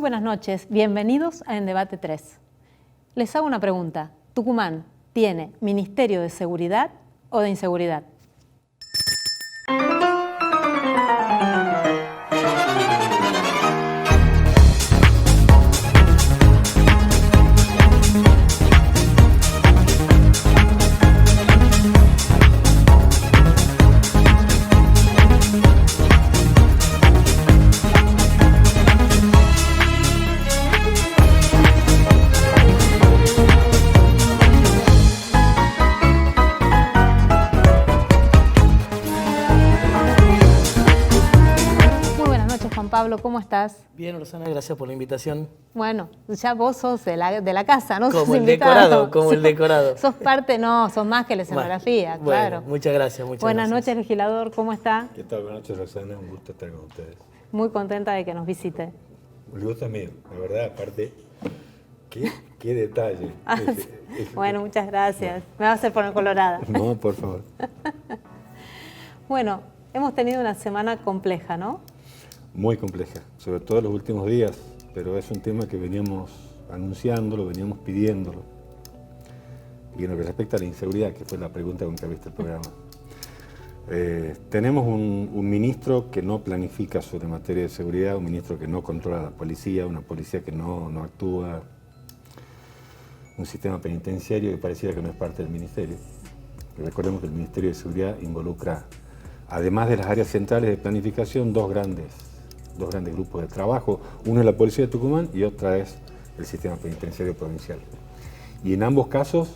buenas noches, bienvenidos a En Debate 3. Les hago una pregunta. ¿Tucumán tiene Ministerio de Seguridad o de Inseguridad? Pablo, ¿cómo estás? Bien, Rosana, gracias por la invitación. Bueno, ya vos sos de la casa, ¿no? Como el decorado, como el decorado. Sos parte, no, sos más que la escenografía, claro. Bueno, muchas gracias, Buenas noches, legislador, ¿cómo está? ¿Qué tal? Buenas noches, Rosana, un gusto estar con ustedes. Muy contenta de que nos visite. Un gusto mío, la verdad, aparte, qué detalle. Bueno, muchas gracias. Me va a hacer poner colorada. No, por favor. Bueno, hemos tenido una semana compleja, ¿no? Muy compleja, sobre todo en los últimos días, pero es un tema que veníamos anunciándolo, veníamos pidiéndolo. Y en lo que respecta a la inseguridad, que fue la pregunta con que abriste el programa, tenemos un ministro que no planifica sobre materia de seguridad, un ministro que no controla la policía, una policía que no actúa, un sistema penitenciario que pareciera que no es parte del ministerio. Y recordemos que el Ministerio de Seguridad involucra, además de las áreas centrales de planificación, dos grandes grupos de trabajo. Uno es la Policía de Tucumán y otra es el Sistema Penitenciario Provincial. Y en ambos casos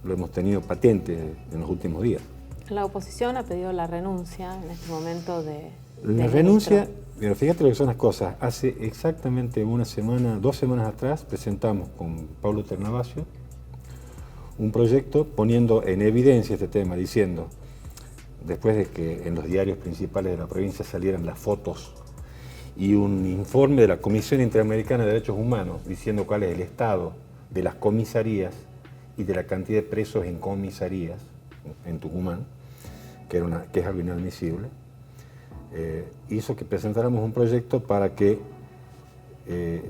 lo hemos tenido patente en los últimos días. La oposición ha pedido la renuncia en este momento de la renuncia, pero fíjate lo que son las cosas. Hace exactamente una semana, 2 semanas atrás, presentamos con Pablo Ternavasio un proyecto poniendo en evidencia este tema, diciendo, después de que en los diarios principales de la provincia salieran las fotos y un informe de la Comisión Interamericana de Derechos Humanos diciendo cuál es el estado de las comisarías y de la cantidad de presos en comisarías en Tucumán, que es algo inadmisible, hizo que presentáramos un proyecto para que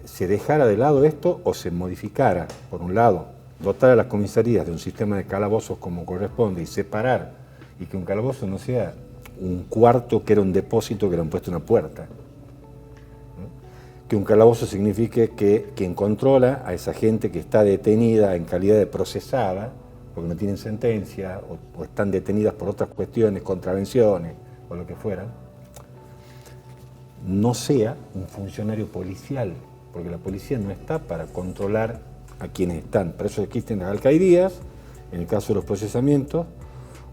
se dejara de lado esto o se modificara, por un lado, dotar a las comisarías de un sistema de calabozos como corresponde y separar, y que un calabozo no sea un cuarto que era un depósito que le han puesto una puerta. Que un calabozo signifique que quien controla a esa gente que está detenida en calidad de procesada, porque no tienen sentencia o están detenidas por otras cuestiones, contravenciones o lo que fuera, no sea un funcionario policial, porque la policía no está para controlar a quienes están. Por eso existen las alcaldías, en el caso de los procesamientos,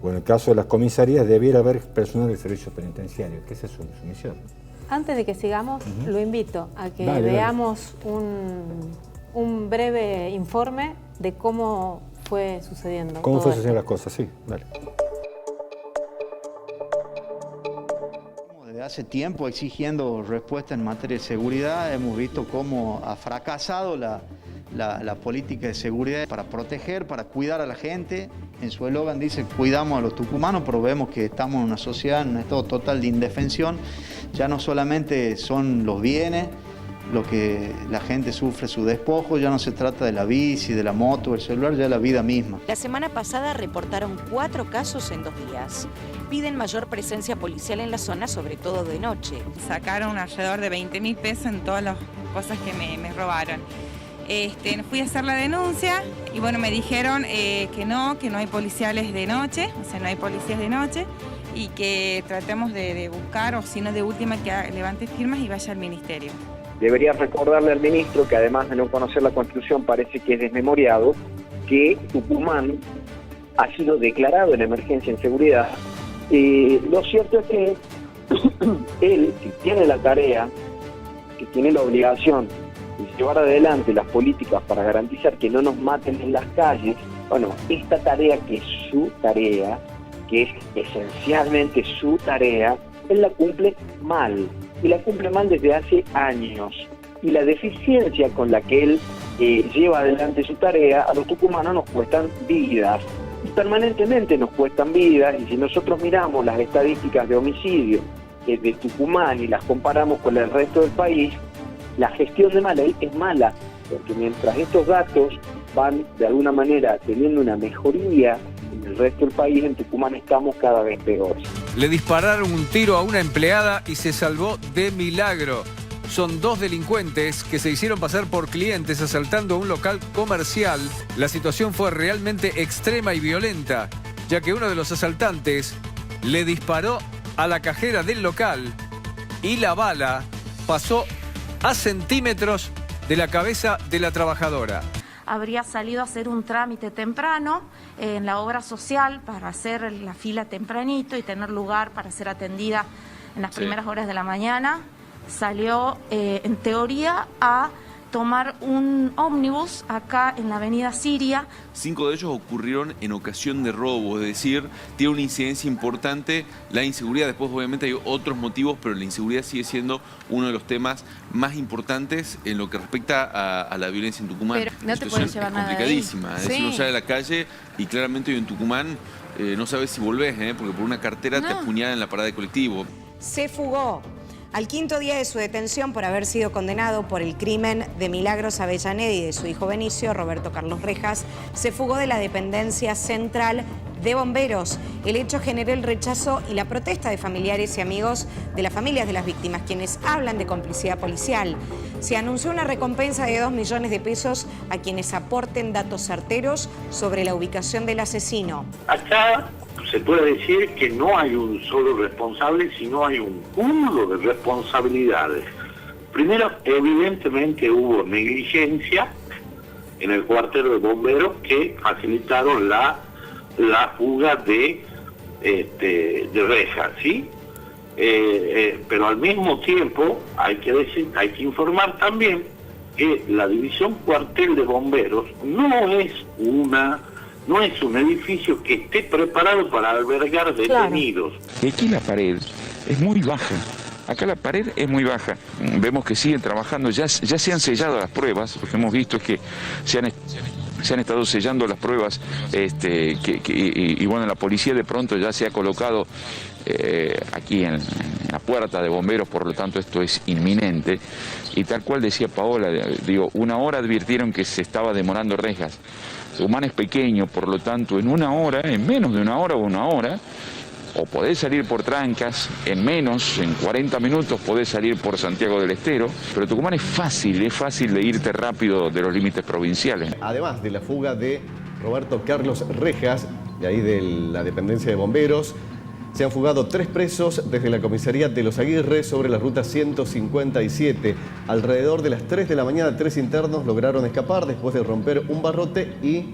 o en el caso de las comisarías debiera haber personal del servicio penitenciario, que esa es su misión. Antes de que sigamos, lo invito a que veamos un breve informe de cómo fue sucediendo. ¿Cómo fue sucediendo las cosas? Sí, dale. Desde hace tiempo exigiendo respuesta en materia de seguridad, hemos visto cómo ha fracasado la política de seguridad para proteger, para cuidar a la gente. En su eslogan dice cuidamos a los tucumanos, pero vemos que estamos en una sociedad, en un estado total de indefensión. Ya no solamente son los bienes, lo que la gente sufre su despojo, ya no se trata de la bici, de la moto, del celular, ya la vida misma. La semana pasada reportaron 4 casos en 2 días. Piden mayor presencia policial en la zona, sobre todo de noche. Sacaron alrededor de 20.000 pesos en todas las cosas que me robaron. Fui a hacer la denuncia y bueno, me dijeron que no hay policiales de noche, o sea, no hay policías de noche, y que tratemos de buscar, o si no de última, que levante firmas y vaya al ministerio. Debería recordarle al ministro que además de no conocer la Constitución parece que es desmemoriado, que Tucumán ha sido declarado en emergencia en seguridad. Lo cierto es que él, que tiene la tarea, que tiene la obligación de llevar adelante las políticas para garantizar que no nos maten en las calles, bueno, esta tarea que es su tarea, que es esencialmente su tarea, él la cumple mal, y la cumple mal desde hace años. Y la deficiencia con la que él lleva adelante su tarea, a los tucumanos nos cuestan vidas, y permanentemente nos cuestan vidas, y si nosotros miramos las estadísticas de homicidio de Tucumán y las comparamos con el resto del país, la gestión de mala ley es mala, porque mientras estos datos van de alguna manera teniendo una mejoría en el resto del país, en Tucumán estamos cada vez peor. Le dispararon un tiro a una empleada y se salvó de milagro. Son 2 delincuentes que se hicieron pasar por clientes asaltando un local comercial. La situación fue realmente extrema y violenta, ya que uno de los asaltantes le disparó a la cajera del local y la bala pasó a centímetros de la cabeza de la trabajadora. Habría salido a hacer un trámite temprano en la obra social para hacer la fila tempranito y tener lugar para ser atendida en las primeras horas de la mañana. Salió, en teoría, a tomar un ómnibus acá en la avenida Siria. 5 de ellos ocurrieron en ocasión de robo, es decir, tiene una incidencia importante la inseguridad. Después obviamente hay otros motivos, pero la inseguridad sigue siendo uno de los temas más importantes en lo que respecta a la violencia en Tucumán. Pero no te puedes llevar nada de ahí. Complicadísima, es decir, uno sale a la calle y claramente hoy en Tucumán no sabes si volvés, porque por una cartera te apuñalan en la parada de colectivo. Se fugó. Al 5.º día de su detención por haber sido condenado por el crimen de Milagros Avellaneda y de su hijo Benicio, Roberto Carlos Rejas, se fugó de la dependencia central de bomberos. El hecho generó el rechazo y la protesta de familiares y amigos de las familias de las víctimas, quienes hablan de complicidad policial. Se anunció una recompensa de 2 millones de pesos a quienes aporten datos certeros sobre la ubicación del asesino. Acá se puede decir que no hay un solo responsable, sino hay un cúmulo de responsabilidades. Primero, evidentemente hubo negligencia en el cuartel de bomberos que facilitaron la fuga de Rejas, ¿sí? Pero al mismo tiempo hay que informar también que la división cuartel de bomberos no es un edificio que esté preparado para albergar detenidos. Y aquí la pared es muy baja. Acá la pared es muy baja. Vemos que siguen trabajando, ya se han sellado las pruebas. Lo que hemos visto es que se han estado sellando las pruebas y bueno, la policía de pronto ya se ha colocado aquí en la puerta de bomberos, por lo tanto esto es inminente. Y tal cual decía Paola, digo, 1 hora advirtieron que se estaba demorando Rejas. Tucumán es pequeño, por lo tanto, en 1 hora, en menos de 1 hora o 1 hora, o podés salir por Trancas, en 40 minutos podés salir por Santiago del Estero, pero Tucumán es fácil de irte rápido de los límites provinciales. Además de la fuga de Roberto Carlos Rejas, de ahí de la dependencia de bomberos, se han fugado 3 presos desde la comisaría de Los Aguirre sobre la ruta 157. Alrededor de las 3 de la mañana, 3 internos lograron escapar después de romper un barrote y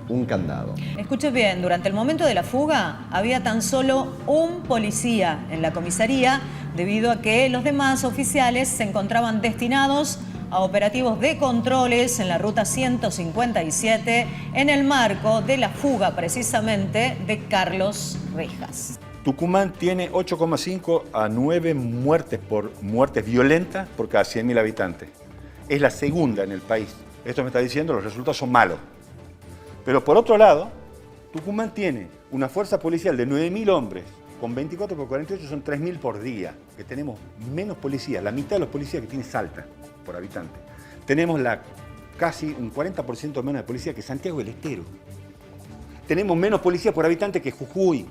un candado. Escuche bien, durante el momento de la fuga había tan solo un policía en la comisaría, debido a que los demás oficiales se encontraban destinados a operativos de controles en la ruta 157 en el marco de la fuga precisamente de Carlos Rejas. Tucumán tiene 8,5 a 9 muertes por muertes violentas por cada 100.000 habitantes. Es la segunda en el país. Esto me está diciendo los resultados son malos. Pero por otro lado, Tucumán tiene una fuerza policial de 9.000 hombres, con 24 por 48 son 3.000 por día, que tenemos menos policías, la mitad de los policías que tiene Salta por habitante. Tenemos casi un 40% menos de policía que Santiago del Estero. Tenemos menos policía por habitante que Jujuy.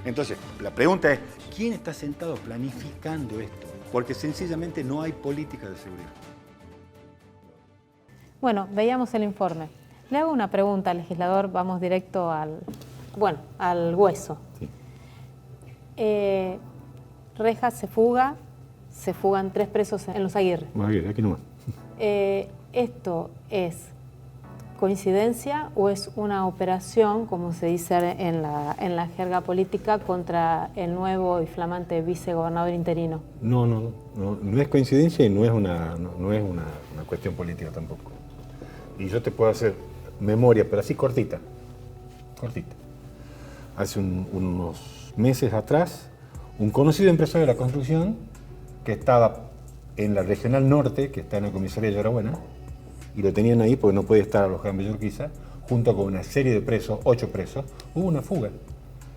Entonces, la pregunta es, ¿quién está sentado planificando esto? Porque sencillamente no hay política de seguridad. Bueno, veíamos el informe. Le hago una pregunta al legislador, vamos directo al hueso. Sí. Rejas se fugan 3 presos en Los Aguirre. Aquí nomás. ¿Esto es coincidencia o es una operación, como se dice en la jerga política, contra el nuevo y flamante vicegobernador interino? No es coincidencia y no es una cuestión política tampoco. Y yo te puedo hacer memoria, pero así cortita. Hace unos meses atrás, un conocido empresario de la construcción que estaba en la Regional Norte, que está en la comisaría de Yarabuena, y lo tenían ahí porque no podía estar alojado en Villurquiza, junto con una serie de presos, 8 presos, hubo una fuga.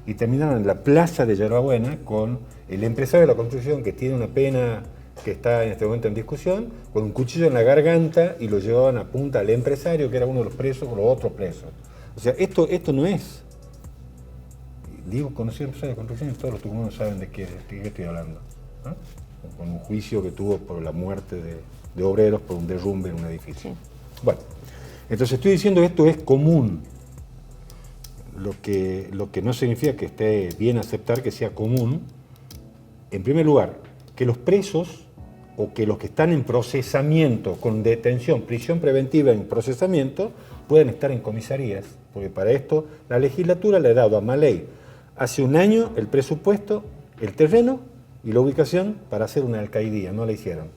Y terminaron en la plaza de Yarabuena con el empresario de la construcción que tiene una pena que está en este momento en discusión, con un cuchillo en la garganta y lo llevaban a punta al empresario, que era uno de los presos, o los otros presos. O sea, esto no es... Digo, conocí empresarios de construcción y todos los tucumanos saben de qué estoy hablando, ¿no? Con un juicio que tuvo por la muerte de obreros por un derrumbe en un edificio. Sí. Bueno, entonces estoy diciendo que esto es común, lo que no significa que esté bien aceptar que sea común. En primer lugar, que los presos o que los que están en procesamiento, con detención, prisión preventiva en procesamiento, puedan estar en comisarías, porque para esto la legislatura le ha dado a Maley hace un año el presupuesto, el terreno y la ubicación para hacer una alcaidía, no la hicieron.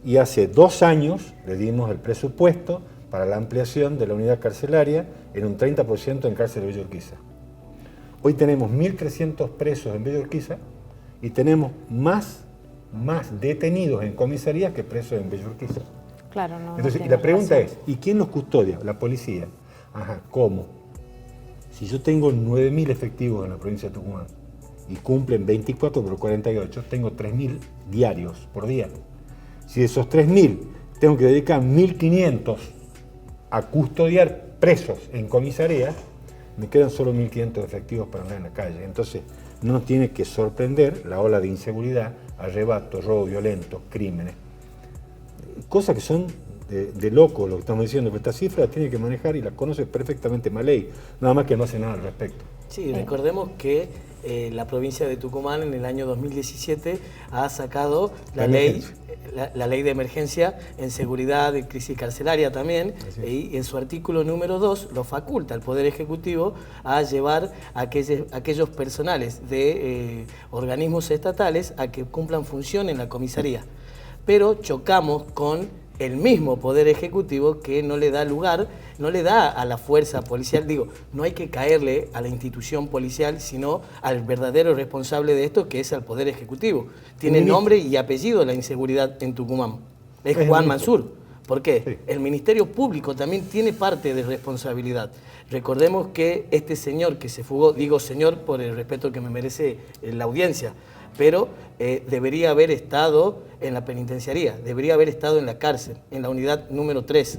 Y hace 2 años le dimos el presupuesto para la ampliación de la unidad carcelaria en un 30% en cárcel de Villa Urquiza. Hoy tenemos 1.300 presos en Villa Urquiza y tenemos más detenidos en comisarías que presos en Villa Urquiza. Claro, no. Entonces, no la pregunta razón. es, ¿y quién los custodia? La policía. Ajá, ¿cómo? Si yo tengo 9.000 efectivos en la provincia de Tucumán y cumplen 24 por 48, tengo 3.000 diarios por día. Si de esos 3.000 tengo que dedicar 1.500 a custodiar presos en comisaría, me quedan solo 1.500 efectivos para andar en la calle. Entonces, no nos tiene que sorprender la ola de inseguridad, arrebatos, robo violento, crímenes. Cosas que son de loco lo que estamos diciendo, pero esta cifra la tiene que manejar y la conoce perfectamente Maley, nada más que no hace nada al respecto. Sí, recordemos que la provincia de Tucumán en el año 2017 ha sacado la ley de emergencia en seguridad y crisis carcelaria también, y en su artículo número 2 lo faculta al Poder Ejecutivo a llevar a aquellos personales de organismos estatales a que cumplan función en la comisaría. Pero chocamos con el mismo Poder Ejecutivo que no le da lugar, no le da a la fuerza policial, digo, no hay que caerle a la institución policial, sino al verdadero responsable de esto, que es al Poder Ejecutivo. Tiene nombre y apellido la inseguridad en Tucumán. Es Juan Mansur. ¿Por qué? Sí. El Ministerio Público también tiene parte de responsabilidad. Recordemos que este señor que se fugó, digo señor por el respeto que me merece la audiencia, pero debería haber estado en la penitenciaría, debería haber estado en la cárcel, en la unidad número 3.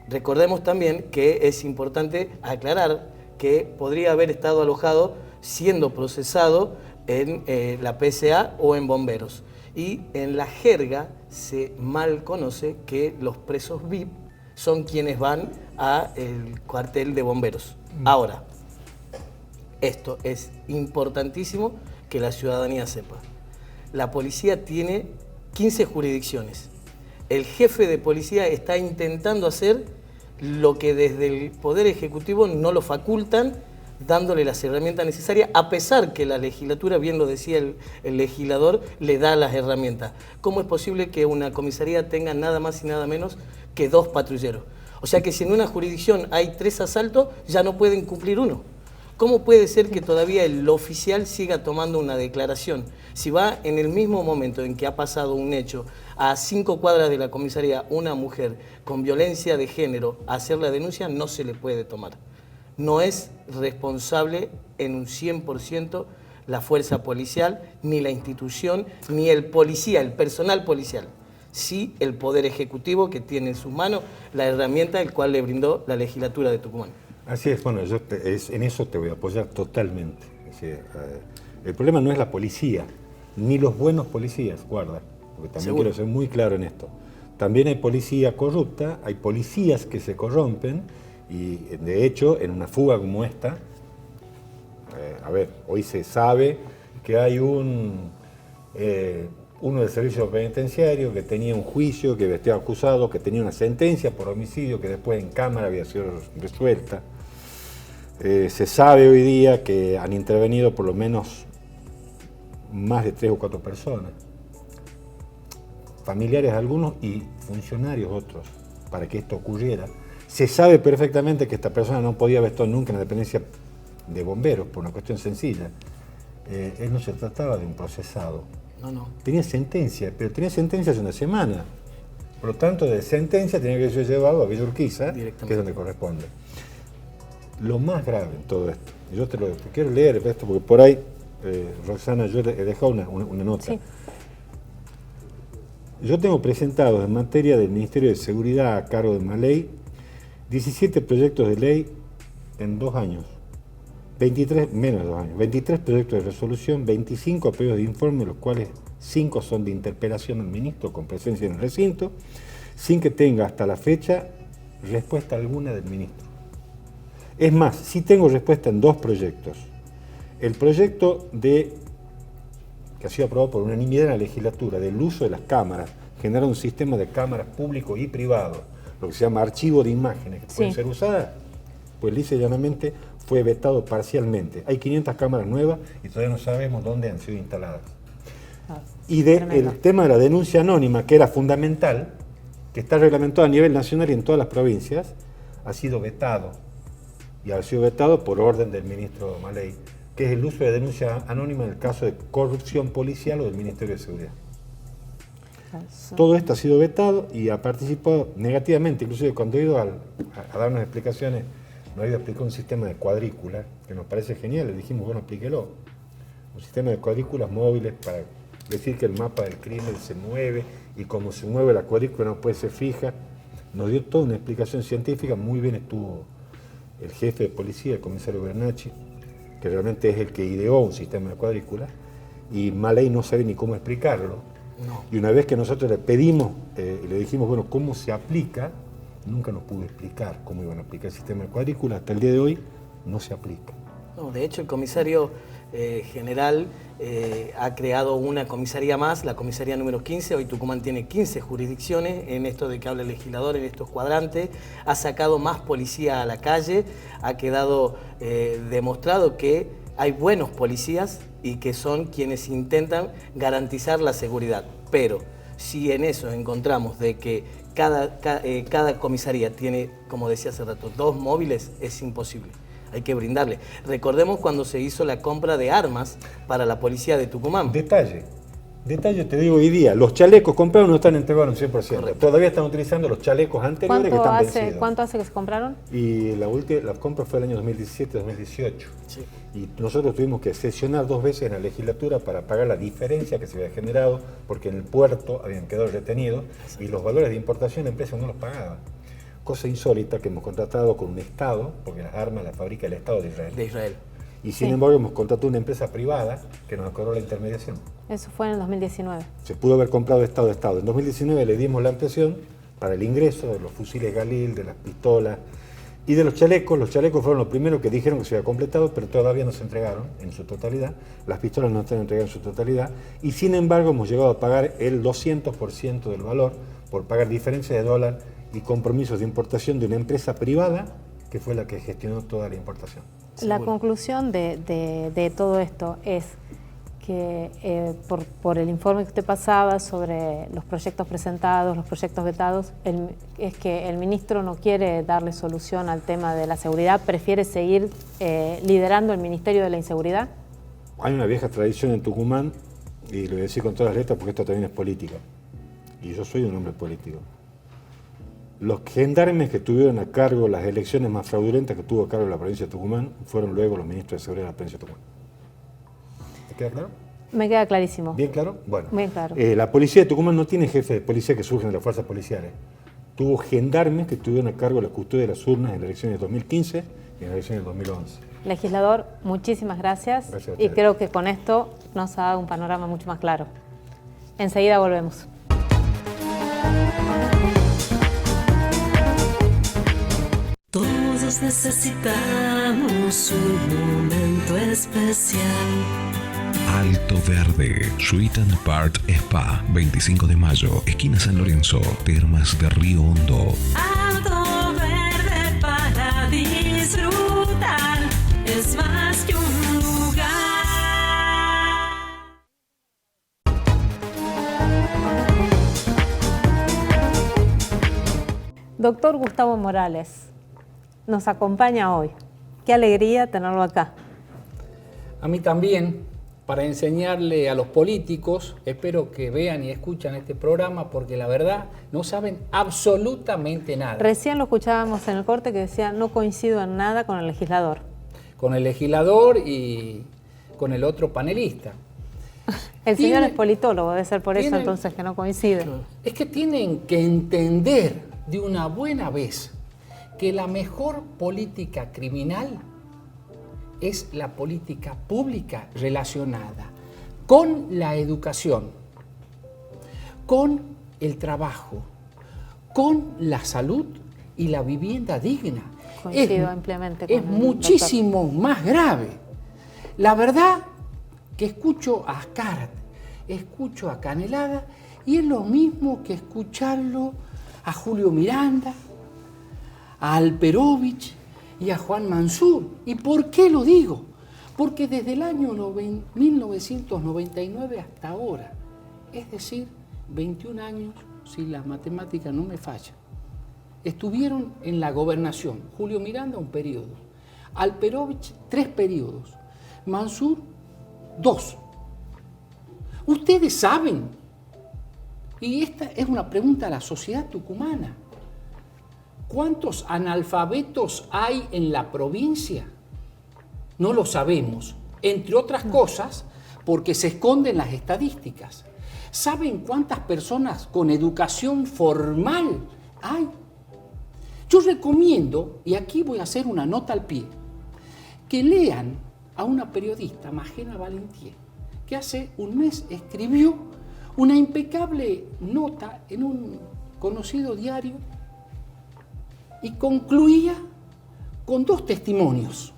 Recordemos también que es importante aclarar que podría haber estado alojado siendo procesado en la PCA o en bomberos. Y en la jerga se mal conoce que los presos VIP son quienes van al cuartel de bomberos. Ahora, esto es importantísimo que la ciudadanía sepa. La policía tiene 15 jurisdicciones. El jefe de policía está intentando hacer lo que desde el Poder Ejecutivo no lo facultan, dándole las herramientas necesarias, a pesar que la legislatura, bien lo decía el legislador, le da las herramientas. ¿Cómo es posible que una comisaría tenga nada más y nada menos que 2 patrulleros? O sea que si en una jurisdicción hay 3 asaltos, ya no pueden cumplir uno. ¿Cómo puede ser que todavía el oficial siga tomando una declaración? Si va en el mismo momento en que ha pasado un hecho, a 5 cuadras de la comisaría, una mujer con violencia de género a hacer la denuncia, no se le puede tomar. No es responsable en un 100% la fuerza policial, ni la institución, ni el policía, el personal policial. Sí el Poder Ejecutivo, que tiene en sus manos la herramienta el cual le brindó la legislatura de Tucumán. Así es, bueno, en eso te voy a apoyar totalmente. El problema no es la policía, ni los buenos policías, guarda, porque también quiero ser muy claro en esto. También hay policía corrupta, hay policías que se corrompen, y de hecho, en una fuga como esta, hoy se sabe que hay uno del servicio penitenciario que tenía un juicio, que estaba acusado, que tenía una sentencia por homicidio, que después en cámara había sido resuelta. Se sabe hoy día que han intervenido por lo menos más de 3 o 4 personas, familiares algunos y funcionarios otros, para que esto ocurriera. Se sabe perfectamente que esta persona no podía haber estado nunca en la dependencia de bomberos, por una cuestión sencilla. Él no se trataba de un procesado. No. Tenía sentencia, pero tenía sentencia hace una semana. Por lo tanto, de sentencia tenía que ser llevado a Villa Urquiza, que es donde corresponde. Lo más grave en todo esto, yo te quiero leer esto porque por ahí, Roxana, yo he dejado una nota. Sí. Yo tengo presentados en materia del Ministerio de Seguridad a cargo de Maley 17 proyectos de ley en 2 años. 23, menos de 2 años, 23 proyectos de resolución, 25 pedidos de informe, los cuales 5 son de interpelación al ministro con presencia en el recinto, sin que tenga hasta la fecha respuesta alguna del ministro. Es más, sí tengo respuesta en 2 proyectos. El proyecto que ha sido aprobado por unanimidad en la legislatura, del uso de las cámaras, generar un sistema de cámaras público y privado, lo que se llama archivo de imágenes, que pueden ser usadas, pues lisa y llanamente fue vetado parcialmente. Hay 500 cámaras nuevas y todavía no sabemos dónde han sido instaladas. Y el tema de la denuncia anónima, que era fundamental, que está reglamentado a nivel nacional y en todas las provincias, ha sido vetado. Y ha sido vetado por orden del ministro Maley, que es el uso de denuncia anónima en el caso de corrupción policial o del Ministerio de Seguridad. Todo esto ha sido vetado y ha participado negativamente, inclusive cuando he ido a darnos explicaciones, nos ha ido a explicar un sistema de cuadrículas, que nos parece genial, le dijimos, bueno, explíquelo. Un sistema de cuadrículas móviles para decir que el mapa del crimen se mueve y como se mueve la cuadrícula no puede ser fija. Nos dio toda una explicación científica, muy bien estuvo el jefe de policía, el comisario Bernacci, que realmente es el que ideó un sistema de cuadrículas, y Maley no sabe ni cómo explicarlo. No. Y una vez que nosotros le pedimos, le dijimos, bueno, ¿cómo se aplica? Nunca nos pudo explicar cómo iban a aplicar el sistema de cuadrícula. Hasta el día de hoy no se aplica. No, de hecho, el comisario general ha creado una comisaría más, la comisaría número 15. Hoy Tucumán tiene 15 jurisdicciones en esto de que habla el legislador, en estos cuadrantes. Ha sacado más policía a la calle. Ha quedado demostrado que hay buenos policías y que son quienes intentan garantizar la seguridad. Pero si en eso encontramos de que cada comisaría tiene, como decía hace rato, 2 móviles, es imposible. Hay que brindarle. Recordemos cuando se hizo la compra de armas para la policía de Tucumán. Detalle te digo hoy día, los chalecos comprados no están entregados en 100%. Correcto. Todavía están utilizando los chalecos anteriores que están vencidos. ¿Cuánto hace que se compraron? Y la compra fue el año 2017-2018. Sí. Y nosotros tuvimos que sesionar 2 veces en la legislatura para pagar la diferencia que se había generado, porque en el puerto habían quedado retenidos y los valores de importación la empresa no los pagaba. Cosa insólita que hemos contratado con un Estado, porque las armas las fabrica el Estado de Israel. Y sin embargo hemos contratado una empresa privada que nos cobró la intermediación. Eso fue en el 2019. Se pudo haber comprado Estado de Estado. En 2019 le dimos la ampliación para el ingreso de los fusiles Galil, de las pistolas y de los chalecos. Los chalecos fueron los primeros que dijeron que se había completado, pero todavía no se entregaron en su totalidad. Las pistolas no están entregadas en su totalidad. Y sin embargo hemos llegado a pagar el 200% del valor por pagar diferencias de dólar y compromisos de importación de una empresa privada que fue la que gestionó toda la importación. La conclusión de todo esto es que por el informe que usted pasaba sobre los proyectos presentados, los proyectos vetados, es que el ministro no quiere darle solución al tema de la seguridad, prefiere seguir liderando el Ministerio de la Inseguridad. Hay una vieja tradición en Tucumán, y lo voy a decir con todas las letras porque esto también es política, y yo soy un hombre político. Los gendarmes que tuvieron a cargo las elecciones más fraudulentas que tuvo a cargo la provincia de Tucumán fueron luego los ministros de Seguridad de la provincia de Tucumán. ¿Te queda claro? Me queda clarísimo. ¿Bien claro? Bueno. Bien claro. La policía de Tucumán no tiene jefe de policía que surgen de las fuerzas policiales. Tuvo gendarmes que tuvieron a cargo la custodia de las urnas en las elecciones de 2015 y en las elecciones de 2011. Legislador, muchísimas gracias. Gracias y creo que con esto nos ha dado un panorama mucho más claro. Enseguida volvemos. Todos necesitamos un momento especial. Alto Verde, Suite and Apart Spa, 25 de mayo, esquina San Lorenzo, Termas de Río Hondo. Alto Verde para disfrutar, es más que un lugar. Doctor Gustavo Morales nos acompaña hoy. Qué alegría tenerlo acá. A mí también, para enseñarle a los políticos, espero que vean y escuchan este programa porque la verdad no saben absolutamente nada. Recién lo escuchábamos en el corte que decía no coincido en nada con el legislador. Con el legislador y con el otro panelista. El señor es politólogo, debe ser por eso entonces que no coincide. Es que tienen que entender de una buena vez que la mejor política criminal es la política pública relacionada con la educación, con el trabajo, con la salud y la vivienda digna. Coincido ampliamente con es muchísimo más grave. La verdad que escucho a Ascarat, escucho a Canelada y es lo mismo que escucharlo a Julio Miranda, a Alperovich y a Juan Mansur. ¿Y por qué lo digo? Porque desde el año 1999 hasta ahora, es decir, 21 años, si la matemática no me falla, estuvieron en la gobernación. Julio Miranda, un periodo. Alperovich, 3 periodos. Mansur, 2. Ustedes saben, y esta es una pregunta a la sociedad tucumana, ¿cuántos analfabetos hay en la provincia? No lo sabemos, entre otras cosas, porque se esconden las estadísticas. ¿Saben cuántas personas con educación formal hay? Yo recomiendo, y aquí voy a hacer una nota al pie, que lean a una periodista, Magena Valentier, que hace un mes escribió una impecable nota en un conocido diario y concluía con 2 testimonios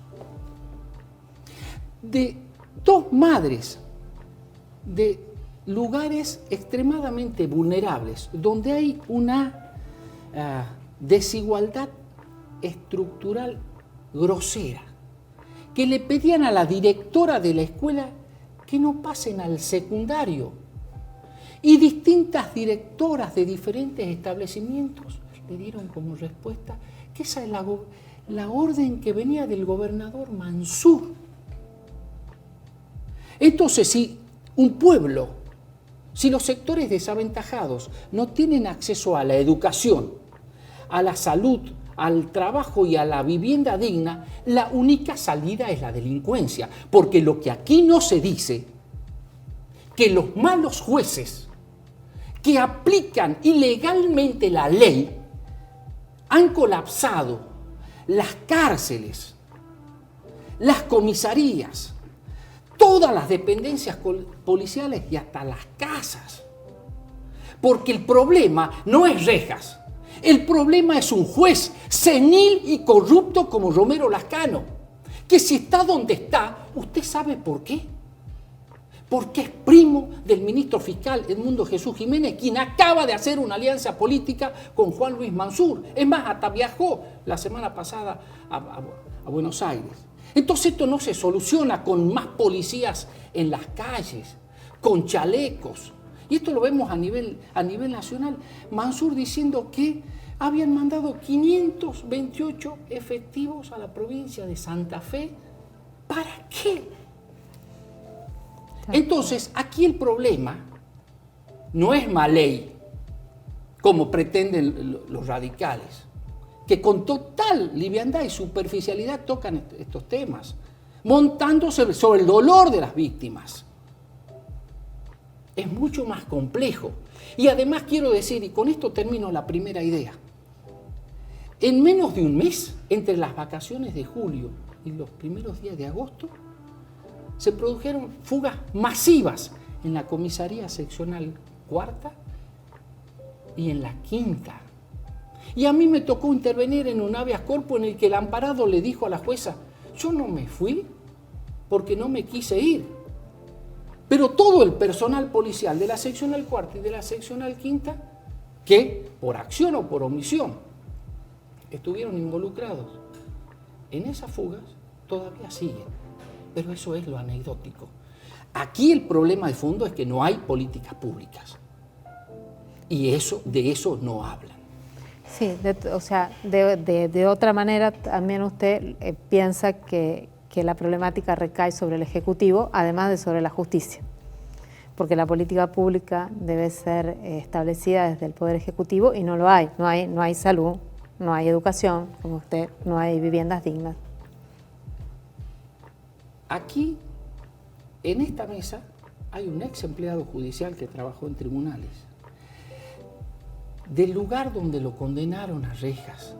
de 2 madres de lugares extremadamente vulnerables, donde hay una desigualdad estructural grosera, que le pedían a la directora de la escuela que no pasen al secundario. Y distintas directoras de diferentes establecimientos le dieron como respuesta que esa es la orden que venía del gobernador Mansur. Entonces, si un pueblo, si los sectores desaventajados no tienen acceso a la educación, a la salud, al trabajo y a la vivienda digna, la única salida es la delincuencia. Porque lo que aquí no se dice, que los malos jueces que aplican ilegalmente la ley han colapsado las cárceles, las comisarías, todas las dependencias policiales y hasta las casas. Porque el problema no es Rejas, el problema es un juez senil y corrupto como Romero Lascano, que si está donde está, ¿usted sabe por qué? Porque es primo del ministro fiscal Edmundo Jesús Jiménez, quien acaba de hacer una alianza política con Juan Luis Mansur. Es más, hasta viajó la semana pasada a Buenos Aires. Entonces esto no se soluciona con más policías en las calles, con chalecos. Y esto lo vemos a nivel nacional. Mansur diciendo que habían mandado 528 efectivos a la provincia de Santa Fe. ¿Para qué? Entonces, aquí el problema no es Maley, como pretenden los radicales, que con total liviandad y superficialidad tocan estos temas, montándose sobre el dolor de las víctimas. Es mucho más complejo. Y además quiero decir, y con esto termino la primera idea, en menos de un mes, entre las vacaciones de julio y los primeros días de agosto, se produjeron fugas masivas en la comisaría seccional 4ª y en la 5ª. Y a mí me tocó intervenir en un habeas corpus en el que el amparado le dijo a la jueza, yo no me fui porque no me quise ir. Pero todo el personal policial de la seccional 4ª y de la seccional 5ª, que por acción o por omisión estuvieron involucrados en esas fugas, todavía siguen. Pero eso es lo anecdótico. Aquí el problema de fondo es que no hay políticas públicas. Y de eso no hablan. Sí, de otra manera también usted piensa que la problemática recae sobre el Ejecutivo, además de sobre la justicia. Porque la política pública debe ser establecida desde el Poder Ejecutivo y no lo hay. No hay salud, no hay educación, como usted, no hay viviendas dignas. Aquí, en esta mesa, hay un ex empleado judicial que trabajó en tribunales. Del lugar donde lo condenaron a rejas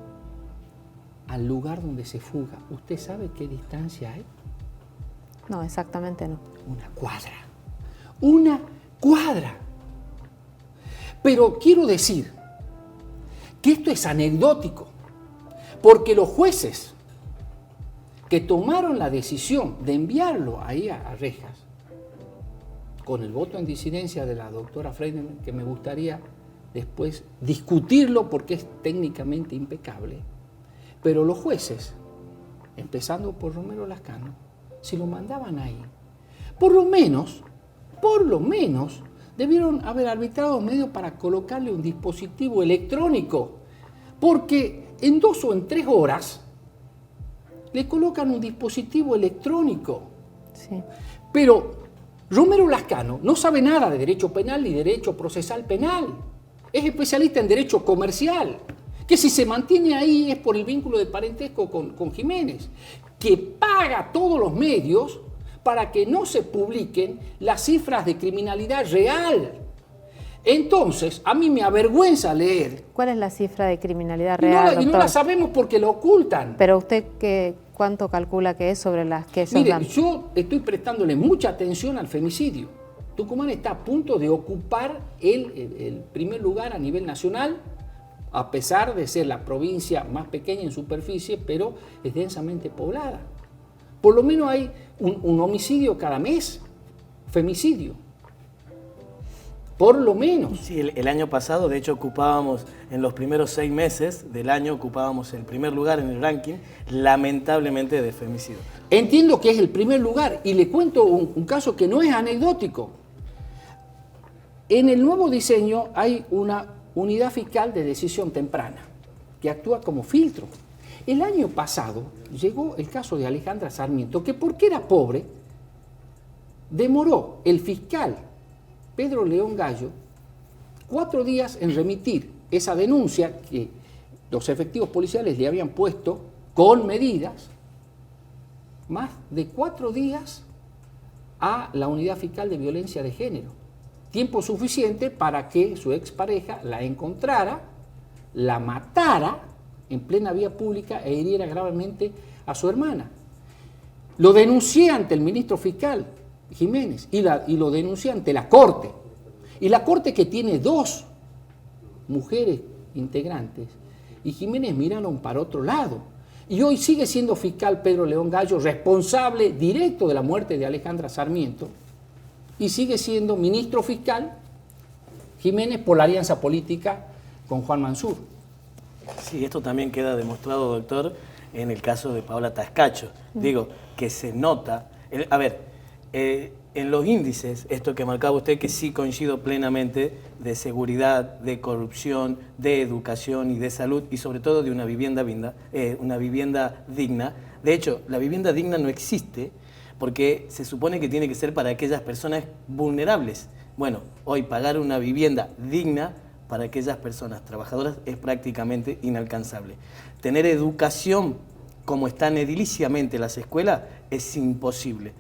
al lugar donde se fuga, ¿usted sabe qué distancia hay? No, exactamente no. Una cuadra. Una cuadra. Pero quiero decir que esto es anecdótico, porque los jueces que tomaron la decisión de enviarlo ahí a rejas, con el voto en disidencia de la doctora Freidman, que me gustaría después discutirlo porque es técnicamente impecable, pero los jueces, empezando por Romero Lascano, si lo mandaban ahí, por lo menos, debieron haber arbitrado medios para colocarle un dispositivo electrónico, porque en 2 o en 3 horas le colocan un dispositivo electrónico. Sí. Pero Romero Lascano no sabe nada de derecho penal ni derecho procesal penal. Es especialista en derecho comercial, que si se mantiene ahí es por el vínculo de parentesco con Jiménez, que paga todos los medios para que no se publiquen las cifras de criminalidad real. Entonces, a mí me avergüenza leer. ¿Cuál es la cifra de criminalidad real, Y no la sabemos porque lo ocultan. Pero usted, ¿cuánto calcula que es sobre las que ellos Mire, dan? yo estoy prestándole mucha atención al femicidio. Tucumán está a punto de ocupar el primer lugar a nivel nacional, a pesar de ser la provincia más pequeña en superficie, pero es densamente poblada. Por lo menos hay un homicidio cada mes, femicidio. Por lo menos. Sí, el año pasado, de hecho, ocupábamos, en los primeros 6 meses del año, ocupábamos el primer lugar en el ranking, lamentablemente, de femicidio. Entiendo que es el primer lugar y le cuento un caso que no es anecdótico. En el nuevo diseño hay una unidad fiscal de decisión temprana que actúa como filtro. El año pasado llegó el caso de Alejandra Sarmiento, que porque era pobre, demoró el fiscal Pedro León Gallo 4 días en remitir esa denuncia que los efectivos policiales le habían puesto con medidas, más de 4 días a la unidad fiscal de violencia de género. Tiempo suficiente para que su expareja la encontrara, la matara en plena vía pública e hiriera gravemente a su hermana. Lo denuncié ante el ministro fiscal Jiménez y lo denuncié ante la Corte. Y la Corte, que tiene 2 mujeres integrantes, y Jiménez miraron para otro lado. Y hoy sigue siendo fiscal Pedro León Gallo, responsable directo de la muerte de Alejandra Sarmiento, y sigue siendo ministro fiscal Jiménez por la alianza política con Juan Mansur. Sí, esto también queda demostrado, doctor, en el caso de Paola Tascacho. Digo, que se nota... en los índices, esto que marcaba usted, que sí coincido plenamente, de seguridad, de corrupción, de educación y de salud, y sobre todo de una vivienda digna. De hecho, la vivienda digna no existe porque se supone que tiene que ser para aquellas personas vulnerables. Bueno, hoy pagar una vivienda digna para aquellas personas trabajadoras es prácticamente inalcanzable. Tener educación como están ediliciamente las escuelas es imposible.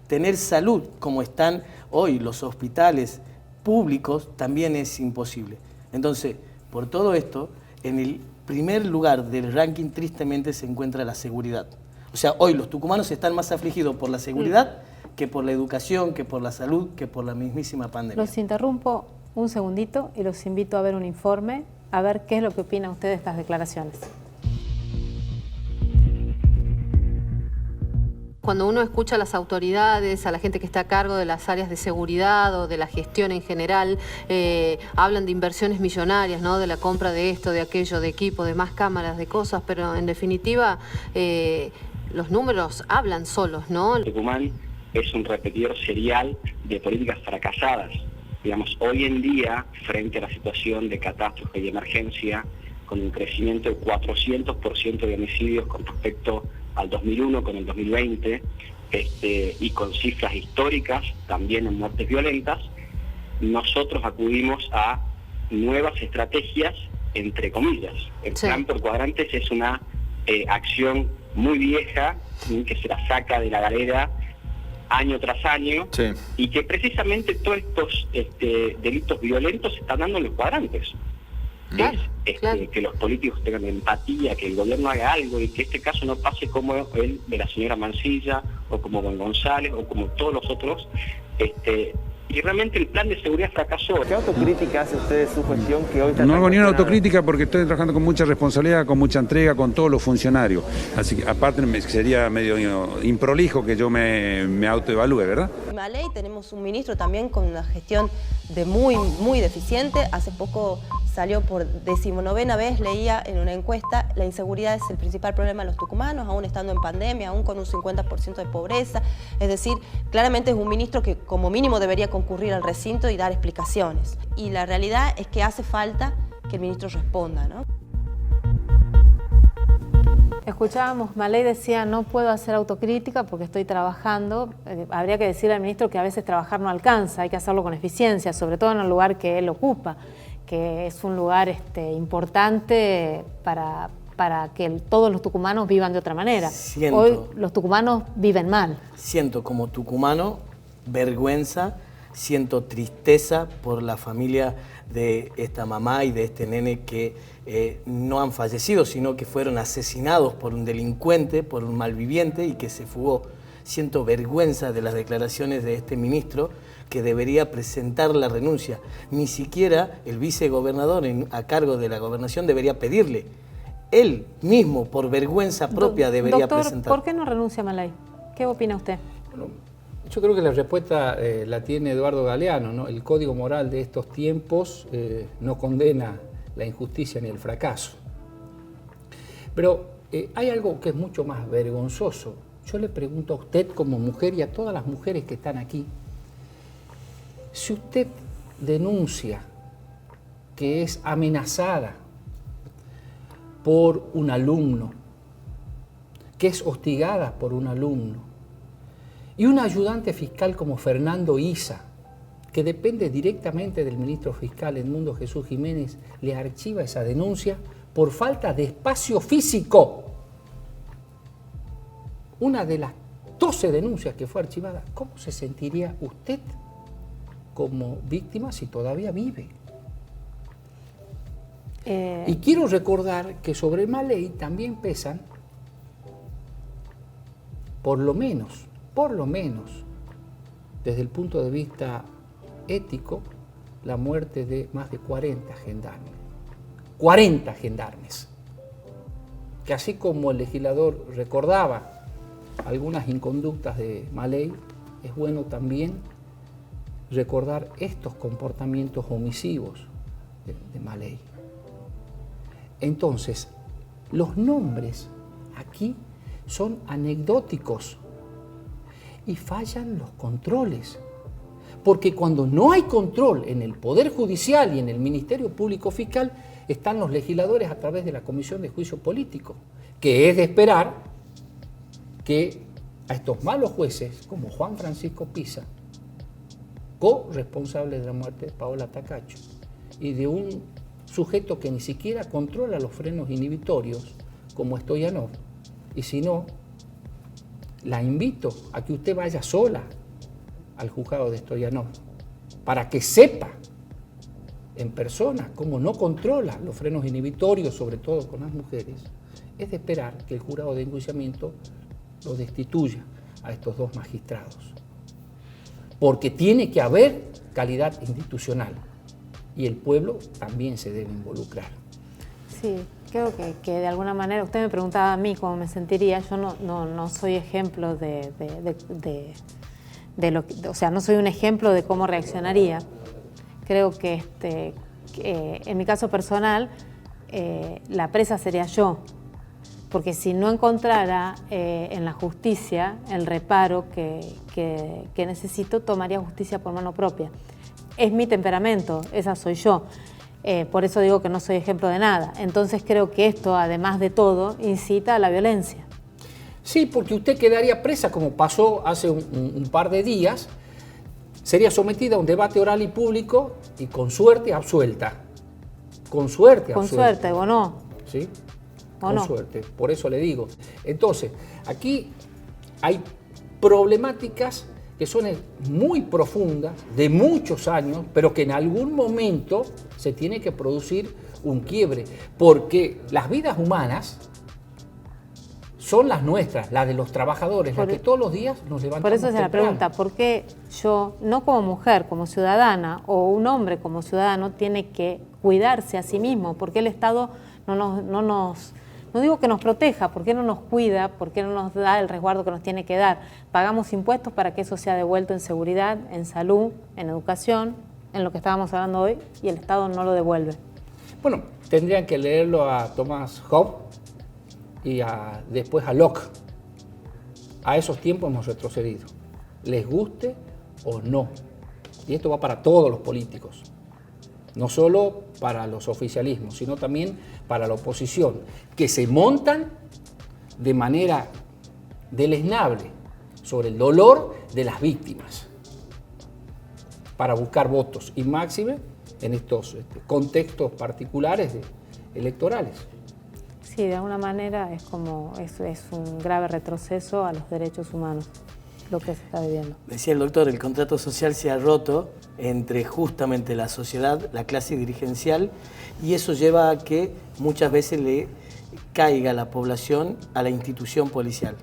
Tener salud como están hoy los hospitales públicos también es imposible. Entonces, por todo esto, en el primer lugar del ranking tristemente se encuentra la seguridad. O sea, hoy los tucumanos están más afligidos por la seguridad que por la educación, que por la salud, que por la mismísima pandemia. Los interrumpo un segundito y los invito a ver un informe, a ver qué es lo que opina usted de estas declaraciones. Cuando uno escucha a las autoridades, a la gente que está a cargo de las áreas de seguridad o de la gestión en general, hablan de inversiones millonarias, ¿no? De la compra de esto, de aquello, de equipo, de más cámaras, de cosas, pero en definitiva los números hablan solos, ¿no? Tucumán es un repetidor serial de políticas fracasadas. Digamos, hoy en día, frente a la situación de catástrofe y emergencia, con un crecimiento de 400% de homicidios con respecto al 2001 con el 2020, y con cifras históricas también en muertes violentas, nosotros acudimos a nuevas estrategias, entre comillas. El plan por cuadrantes es una acción muy vieja que se la saca de la galera año tras año, Sí. y que precisamente todos estos delitos violentos se están dando en los cuadrantes. Que los políticos tengan empatía, que el gobierno haga algo y que este caso no pase como el de la señora Mansilla o como Don González o como todos los otros. Y realmente el plan de seguridad fracasó. ¿Qué autocrítica hace usted de su gestión que hoy está No hago ni una cuestionada? autocrítica porque estoy trabajando con mucha responsabilidad, con mucha entrega, con todos los funcionarios. Así que aparte sería medio improlijo que yo me autoevalúe, ¿verdad? Maley tenemos un ministro también con una gestión muy deficiente. Hace poco salió por 19ª vez, leía en una encuesta, la inseguridad es el principal problema de los tucumanos, aún estando en pandemia, aún con un 50% de pobreza. Es decir, claramente es un ministro que como mínimo debería concurrir al recinto y dar explicaciones. Y la realidad es que hace falta que el ministro responda, ¿no? Escuchábamos, Maley decía, no puedo hacer autocrítica porque estoy trabajando. Habría que decirle al ministro que a veces trabajar no alcanza, hay que hacerlo con eficiencia, sobre todo en el lugar que él ocupa, que es un lugar importante para que todos los tucumanos vivan de otra manera. Hoy los tucumanos viven mal. Siento como tucumano vergüenza, siento tristeza por la familia de esta mamá y de este nene que no han fallecido, sino que fueron asesinados por un delincuente, por un malviviente y que se fugó. Siento vergüenza de las declaraciones de este ministro que debería presentar la renuncia. Ni siquiera el vicegobernador a cargo de la gobernación debería pedirle. Él mismo, por vergüenza propia, debería presentar. ¿Por qué no renuncia Maley? ¿Qué opina usted? Bueno, yo creo que la respuesta la tiene Eduardo Galeano, ¿no? El código moral de estos tiempos no condena la injusticia ni el fracaso. Pero hay algo que es mucho más vergonzoso. Yo le pregunto a usted como mujer y a todas las mujeres que están aquí, si usted denuncia que es amenazada por un alumno, que es hostigada por un alumno, y un ayudante fiscal como Fernando Isa, que depende directamente del ministro fiscal Edmundo Jesús Jiménez, le archiva esa denuncia por falta de espacio físico. Una de las 12 denuncias que fue archivada, ¿cómo se sentiría usted como víctima si todavía vive? Y quiero recordar que sobre Maley también pesan, por lo menos, desde el punto de vista ético, la muerte de más de 40 gendarmes. 40 gendarmes. Que así como el legislador recordaba algunas inconductas de Maley, es bueno también recordar estos comportamientos omisivos de Maley. Entonces, los nombres aquí son anecdóticos y fallan los controles. Porque cuando no hay control en el Poder Judicial y en el Ministerio Público Fiscal, están los legisladores a través de la Comisión de Juicio Político, que es de esperar que a estos malos jueces, como Juan Francisco Pisa, corresponsable de la muerte de Paola Tacacho, y de un sujeto que ni siquiera controla los frenos inhibitorios, como Stoyanov, y si no, la invito a que usted vaya sola al juzgado de Stoyanov, para que sepa en persona cómo no controla los frenos inhibitorios, sobre todo con las mujeres. Es de esperar que el jurado de enjuiciamiento lo destituya a estos dos magistrados, porque tiene que haber calidad institucional y el pueblo también se debe involucrar. Sí, creo que de alguna manera, usted me preguntaba a mí cómo me sentiría, yo no soy ejemplo de lo que, o sea, no soy un ejemplo de cómo reaccionaría. Creo que en mi caso personal, la presa sería yo, porque si no encontrara en la justicia el reparo que necesito, tomaría justicia por mano propia. Es mi temperamento, esa soy yo. Por eso digo que no soy ejemplo de nada. Entonces creo que esto, además de todo, incita a la violencia. Sí, porque usted quedaría presa, como pasó hace un par de días, sería sometida a un debate oral y público y con suerte absuelta. Con suerte absuelta. Con suerte, ¿o no? Sí, ¿O con no? suerte, por eso le digo. Entonces, aquí hay problemáticas que son muy profundas, de muchos años, pero que en algún momento se tiene que producir un quiebre, porque las vidas humanas son las nuestras, las de los trabajadores, las que todos los días nos levantamos. Por eso es la pregunta, ¿por qué yo, no como mujer, como ciudadana, o un hombre como ciudadano, tiene que cuidarse a sí mismo? ¿Por qué el Estado no digo que nos proteja, por qué no nos cuida, por qué no nos da el resguardo que nos tiene que dar? Pagamos impuestos para que eso sea devuelto en seguridad, en salud, en educación, en lo que estábamos hablando hoy, y el Estado no lo devuelve. Bueno, tendrían que leerlo a Thomas Hobbes y después a Locke. A esos tiempos hemos retrocedido, les guste o no. Y esto va para todos los políticos, no solo para los oficialismos, sino también para la oposición, que se montan de manera deleznable sobre el dolor de las víctimas para buscar votos, y máxime en estos contextos particulares electorales. Sí, de alguna manera es un grave retroceso a los derechos humanos lo que se está viviendo. Decía el doctor, el contrato social se ha roto entre justamente la sociedad, la clase dirigencial, y eso lleva a que muchas veces le caiga la población a la institución policial.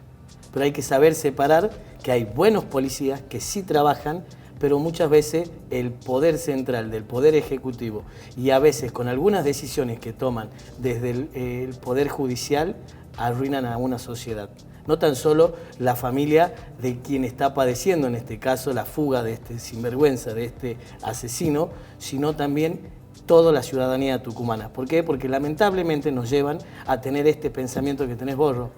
Pero hay que saber separar que hay buenos policías que sí trabajan, pero muchas veces el poder central del poder ejecutivo, y a veces con algunas decisiones que toman desde el poder judicial, arruinan a una sociedad. No tan solo la familia de quien está padeciendo, en este caso, la fuga de este sinvergüenza, de este asesino, sino también toda la ciudadanía tucumana. ¿Por qué? Porque lamentablemente nos llevan a tener este pensamiento que tenés vos, Ro,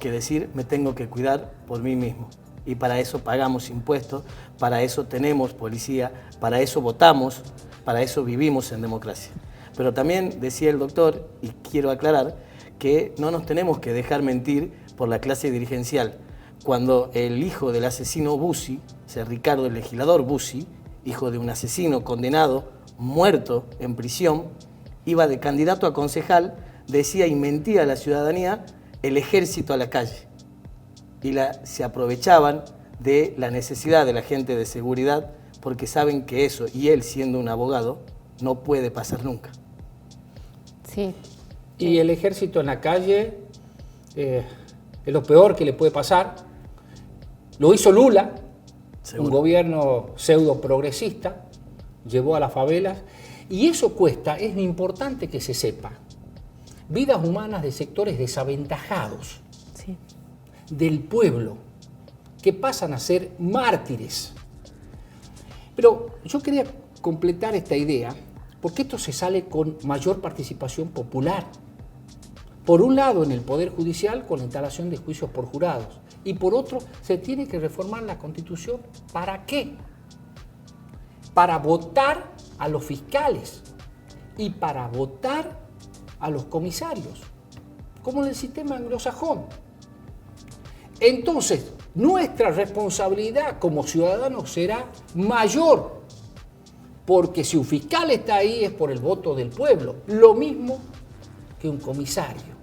que decir, me tengo que cuidar por mí mismo. Y para eso pagamos impuestos, para eso tenemos policía, para eso votamos, para eso vivimos en democracia. Pero también decía el doctor, y quiero aclarar, que no nos tenemos que dejar mentir por la clase dirigencial. Cuando el hijo del asesino Bussi, o sea, Ricardo el legislador Bussi, hijo de un asesino condenado, muerto en prisión, iba de candidato a concejal, decía y mentía a la ciudadanía, el ejército a la calle. Y se aprovechaban de la necesidad de la gente de seguridad, porque saben que eso, y él siendo un abogado, no puede pasar nunca. Sí. Y el ejército en la calle es lo peor que le puede pasar. Lo hizo Lula, un gobierno pseudo progresista, llevó a las favelas, y eso cuesta, es importante que se sepa, vidas humanas de sectores desaventajados, sí, del pueblo, que pasan a ser mártires. Pero yo quería completar esta idea, porque esto se sale con mayor participación popular. Por un lado, en el Poder Judicial, con la instalación de juicios por jurados. Y por otro, se tiene que reformar la Constitución. ¿Para qué? Para votar a los fiscales y para votar a los comisarios, como en el sistema anglosajón. Entonces, nuestra responsabilidad como ciudadanos será mayor, porque si un fiscal está ahí es por el voto del pueblo, lo mismo que un comisario.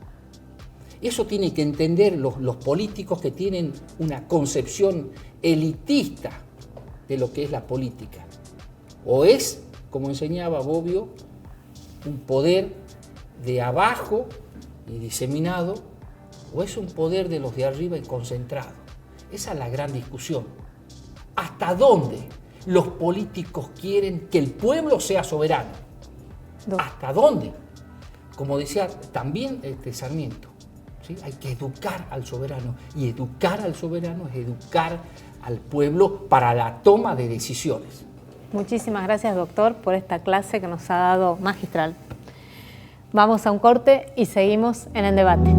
Eso tienen que entender los políticos que tienen una concepción elitista de lo que es la política. O es, como enseñaba Bobbio, un poder de abajo y diseminado, o es un poder de los de arriba y concentrado. Esa es la gran discusión. ¿Hasta dónde los políticos quieren que el pueblo sea soberano? ¿Hasta dónde? Como decía también Sarmiento, ¿sí? Hay que educar al soberano, y educar al soberano es educar al pueblo para la toma de decisiones. Muchísimas gracias, doctor, por esta clase que nos ha dado magistral. Vamos a un corte y seguimos en el debate.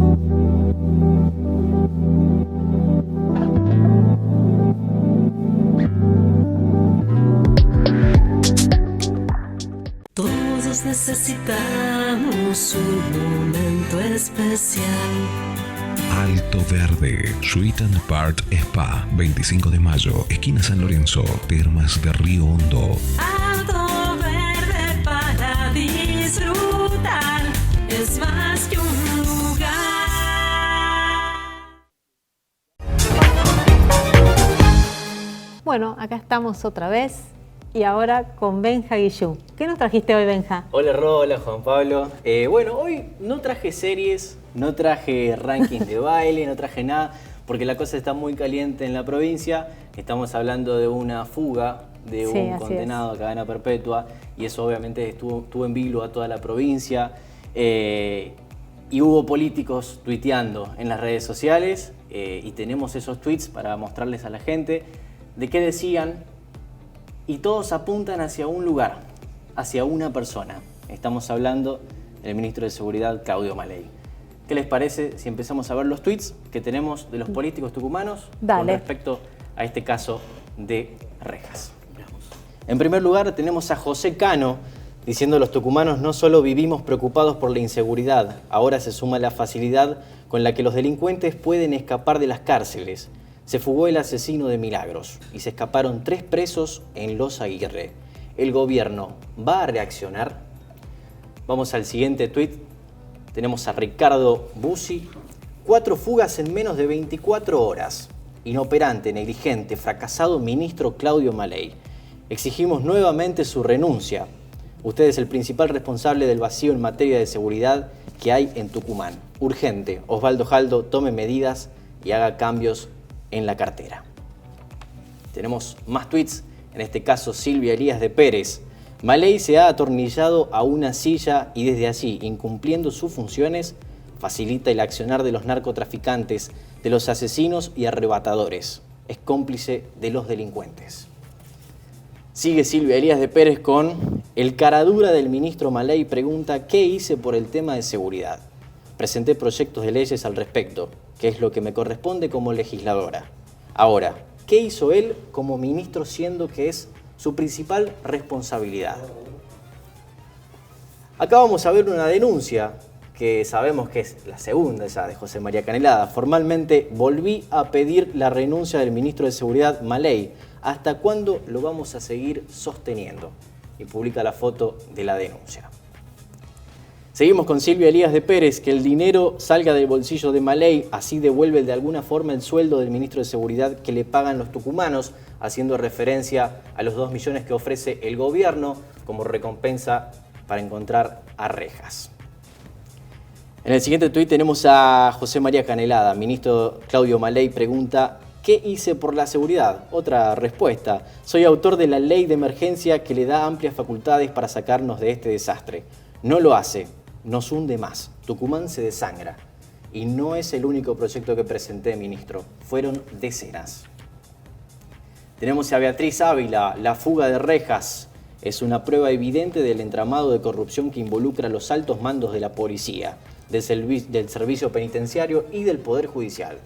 Todos necesitamos un momento especial. Alto Verde, Sweet and Part Spa, 25 de mayo, esquina San Lorenzo, Termas de Río Hondo. Alto Verde para disfrutar, es más que un lugar. Bueno, acá estamos otra vez y ahora con Benja Guillú. ¿Qué nos trajiste hoy, Benja? Hola Ro, hola Juan Pablo. Bueno, hoy no traje series, no traje rankings de baile, no traje nada, porque la cosa está muy caliente en la provincia. Estamos hablando de una fuga de un condenado a cadena perpetua y eso obviamente estuvo en vilo a toda la provincia. Y hubo políticos tuiteando en las redes sociales y tenemos esos tweets para mostrarles a la gente de qué decían y todos apuntan hacia un lugar, hacia una persona. Estamos hablando del ministro de Seguridad, Claudio Maley. ¿Qué les parece si empezamos a ver los tweets que tenemos de los políticos tucumanos con respecto a este caso de Rejas? En primer lugar tenemos a José Cano diciendo: los tucumanos no solo vivimos preocupados por la inseguridad, ahora se suma la facilidad con la que los delincuentes pueden escapar de las cárceles. Se fugó el asesino de Milagros y se escaparon 3 presos en Los Aguirre. ¿El gobierno va a reaccionar? Vamos al siguiente tuit. Tenemos a Ricardo Bussi. 4 fugas en menos de 24 horas. Inoperante, negligente, fracasado ministro Claudio Maley. Exigimos nuevamente su renuncia. Usted es el principal responsable del vacío en materia de seguridad que hay en Tucumán. Urgente, Osvaldo Jaldo tome medidas y haga cambios en la cartera. Tenemos más tweets, en este caso Silvia Elías de Pérez. Maley se ha atornillado a una silla y desde allí, incumpliendo sus funciones, facilita el accionar de los narcotraficantes, de los asesinos y arrebatadores. Es cómplice de los delincuentes. Sigue Silvia Elías de Pérez con: el caradura del ministro Maley pregunta ¿qué hice por el tema de seguridad? Presenté proyectos de leyes al respecto, que es lo que me corresponde como legisladora. Ahora, ¿qué hizo él como ministro siendo que es su principal responsabilidad? Acá vamos a ver una denuncia que sabemos que es la segunda ya de José María Canelada. Formalmente volví a pedir la renuncia del ministro de Seguridad Maley. ¿Hasta cuándo lo vamos a seguir sosteniendo? Y publica la foto de la denuncia. Seguimos con Silvia Elías de Pérez, que el dinero salga del bolsillo de Maley, así devuelve de alguna forma el sueldo del ministro de Seguridad que le pagan los tucumanos, haciendo referencia a los 2 millones que ofrece el gobierno como recompensa para encontrar a Rejas. En el siguiente tuit tenemos a José María Canelada. Ministro Claudio Maley pregunta: ¿qué hice por la seguridad? Otra respuesta: soy autor de la ley de emergencia que le da amplias facultades para sacarnos de este desastre. No lo hace, nos hunde más. Tucumán se desangra. Y no es el único proyecto que presenté, ministro. Fueron decenas. Tenemos a Beatriz Ávila. La fuga de Rejas es una prueba evidente del entramado de corrupción que involucra a los altos mandos de la policía, del servicio penitenciario y del Poder Judicial.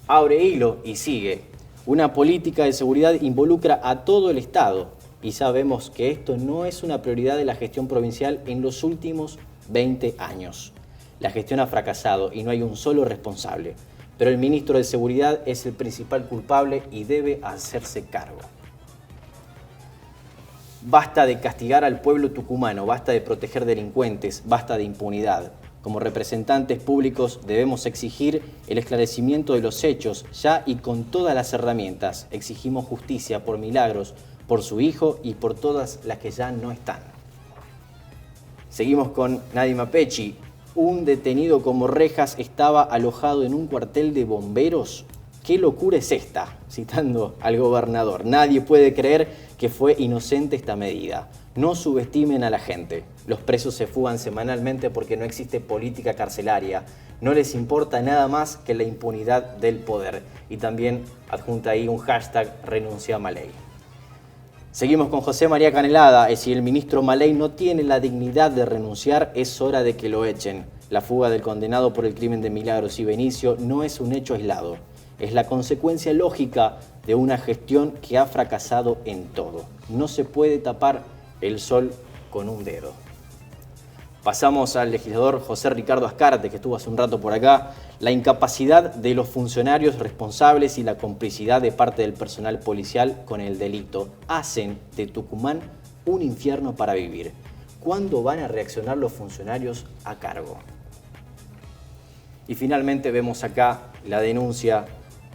Abre hilo y sigue. Una política de seguridad involucra a todo el Estado y sabemos que esto no es una prioridad de la gestión provincial en los últimos 20 años. La gestión ha fracasado y no hay un solo responsable, pero el ministro de Seguridad es el principal culpable y debe hacerse cargo. Basta de castigar al pueblo tucumano, basta de proteger delincuentes, basta de impunidad. Como representantes públicos debemos exigir el esclarecimiento de los hechos ya y con todas las herramientas. Exigimos justicia por Milagros, por su hijo y por todas las que ya no están. Seguimos con Nadima Pechi. Un detenido como Rejas estaba alojado en un cuartel de bomberos. ¿Qué locura es esta? Citando al gobernador. Nadie puede creer que fue inocente esta medida. No subestimen a la gente. Los presos se fugan semanalmente porque no existe política carcelaria. No les importa nada más que la impunidad del poder. Y también adjunta ahí un hashtag renuncia a Maley. Seguimos con José María Canelada. Si el ministro Maley no tiene la dignidad de renunciar, es hora de que lo echen. La fuga del condenado por el crimen de Milagros y Benicio no es un hecho aislado. Es la consecuencia lógica de una gestión que ha fracasado en todo. No se puede tapar el sol con un dedo. Pasamos al legislador José Ricardo Azcárate, que estuvo hace un rato por acá. La incapacidad de los funcionarios responsables y la complicidad de parte del personal policial con el delito hacen de Tucumán un infierno para vivir. ¿Cuándo van a reaccionar los funcionarios a cargo? Y finalmente vemos acá la denuncia,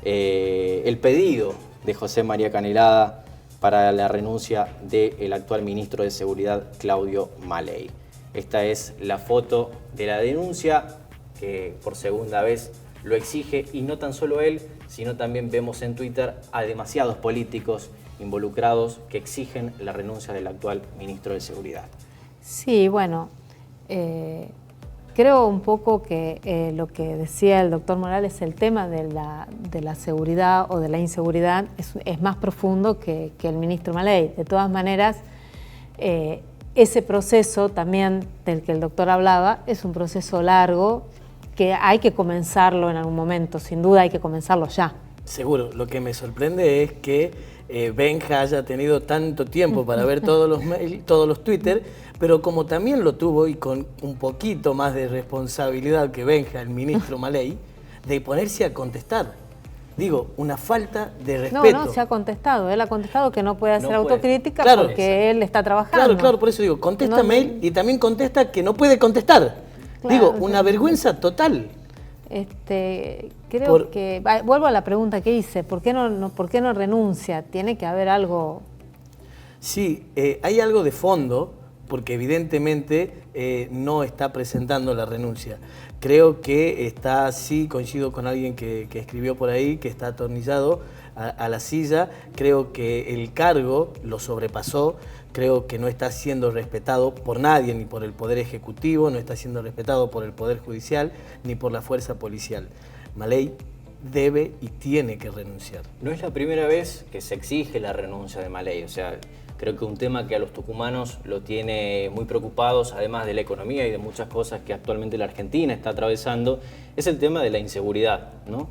el pedido de José María Canelada para la renuncia del actual ministro de Seguridad, Claudio Maley. Esta es la foto de la denuncia que por segunda vez lo exige, y no tan solo él, sino también vemos en Twitter a demasiados políticos involucrados que exigen la renuncia del actual ministro de Seguridad. Sí, bueno, creo un poco que lo que decía el doctor Morales, el tema de la seguridad o de la inseguridad es más profundo que el ministro Maley. De todas maneras, ese proceso también del que el doctor hablaba es un proceso largo que hay que comenzarlo en algún momento, sin duda hay que comenzarlo ya. Seguro, lo que me sorprende es que Benja haya tenido tanto tiempo para ver todos los mails, todos los Twitter, pero como también lo tuvo, y con un poquito más de responsabilidad que Benja, el ministro Maley, de ponerse a contestar. Digo, una falta de respeto. No, se ha contestado. Él ha contestado que no puede hacer autocrítica claro, porque él está trabajando. Claro, por eso digo, contesta mail y también contesta que no puede contestar. Claro, digo, una vergüenza total. Creo que... Vuelvo a la pregunta que hice, ¿por qué no renuncia? Tiene que haber algo... Sí, hay algo de fondo, porque evidentemente no está presentando la renuncia. Creo que está, sí, coincido con alguien que escribió por ahí, que está atornillado a la silla. Creo que el cargo lo sobrepasó, creo que no está siendo respetado por nadie, ni por el Poder Ejecutivo, no está siendo respetado por el Poder Judicial, ni por la fuerza policial. Maley debe y tiene que renunciar. No es la primera vez que se exige la renuncia de Maley, o sea, creo que un tema que a los tucumanos lo tiene muy preocupados, además de la economía y de muchas cosas que actualmente la Argentina está atravesando, es el tema de la inseguridad, ¿no?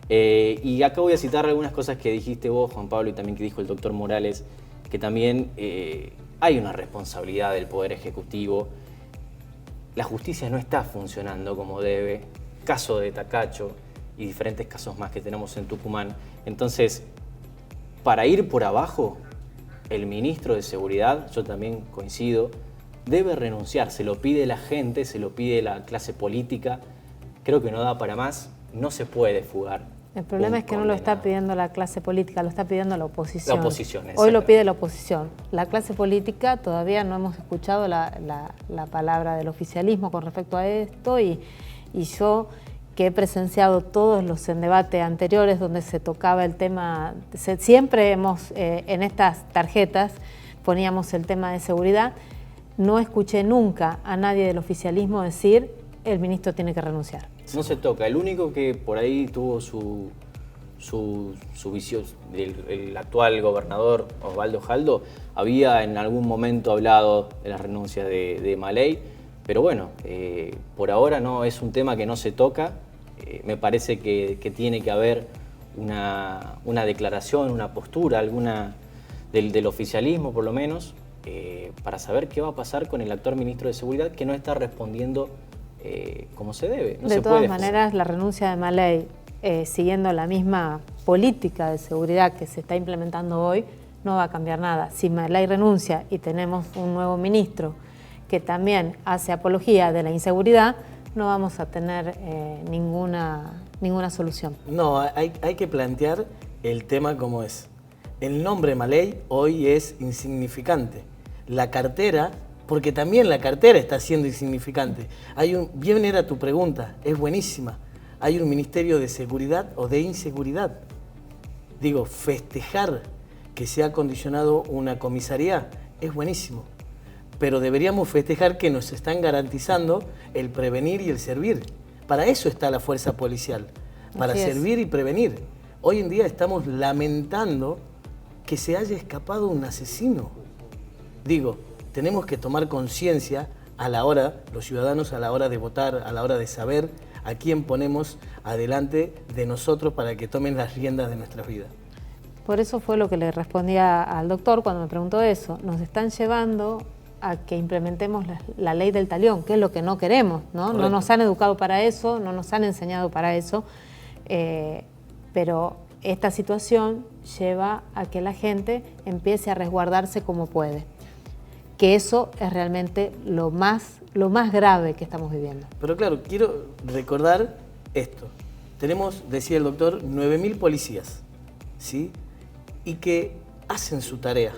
Y acá voy a citar algunas cosas que dijiste vos, Juan Pablo, y también que dijo el doctor Morales, que también hay una responsabilidad del Poder Ejecutivo. La justicia no está funcionando como debe, caso de Tacacho y diferentes casos más que tenemos en Tucumán. Entonces, para ir por abajo, el ministro de Seguridad, yo también coincido, debe renunciar. Se lo pide la gente, se lo pide la clase política. Creo que no da para más, no se puede fugar. El problema es que no lo está pidiendo la clase política, lo está pidiendo la oposición. La oposición, hoy lo pide la oposición. La clase política todavía no hemos escuchado la palabra del oficialismo con respecto a esto, y yo que he presenciado todos los debates anteriores donde se tocaba el tema, siempre en estas tarjetas poníamos el tema de seguridad, no escuché nunca a nadie del oficialismo decir el ministro tiene que renunciar. No se toca. El único que por ahí tuvo su visión, el actual gobernador Osvaldo Jaldo, había en algún momento hablado de la renuncia de Maley, pero bueno, por ahora no es un tema que no se toca. Me parece que tiene que haber una declaración, una postura, alguna del oficialismo por lo menos, para saber qué va a pasar con el actual ministro de Seguridad, que no está respondiendo como se debe. De todas maneras, la renuncia de Maley, siguiendo la misma política de seguridad que se está implementando hoy, no va a cambiar nada. Si Maley renuncia y tenemos un nuevo ministro que también hace apología de la inseguridad, no vamos a tener ninguna solución. No, hay que plantear el tema como es. El nombre Maley hoy es insignificante. La cartera, porque también la cartera está siendo insignificante. Bien era tu pregunta, es buenísima. ¿Hay un Ministerio de Seguridad o de Inseguridad? Digo, festejar que se ha condicionado una comisaría es buenísimo, pero deberíamos festejar que nos están garantizando el prevenir y el servir. Para eso está la fuerza policial, para servir y prevenir. Hoy en día estamos lamentando que se haya escapado un asesino. Digo, tenemos que tomar conciencia a la hora, los ciudadanos a la hora de votar, a la hora de saber a quién ponemos adelante de nosotros para que tomen las riendas de nuestras vidas. Por eso fue lo que le respondía al doctor cuando me preguntó eso. Nos están llevando a que implementemos la ley del talión, que es lo que no queremos, ¿no? No nos han educado para eso, no nos han enseñado para eso, pero esta situación lleva a que la gente empiece a resguardarse como puede. Que eso es realmente lo más grave que estamos viviendo. Pero claro, quiero recordar esto. Tenemos, decía el doctor, 9.000 policías, ¿sí? y que hacen su tarea,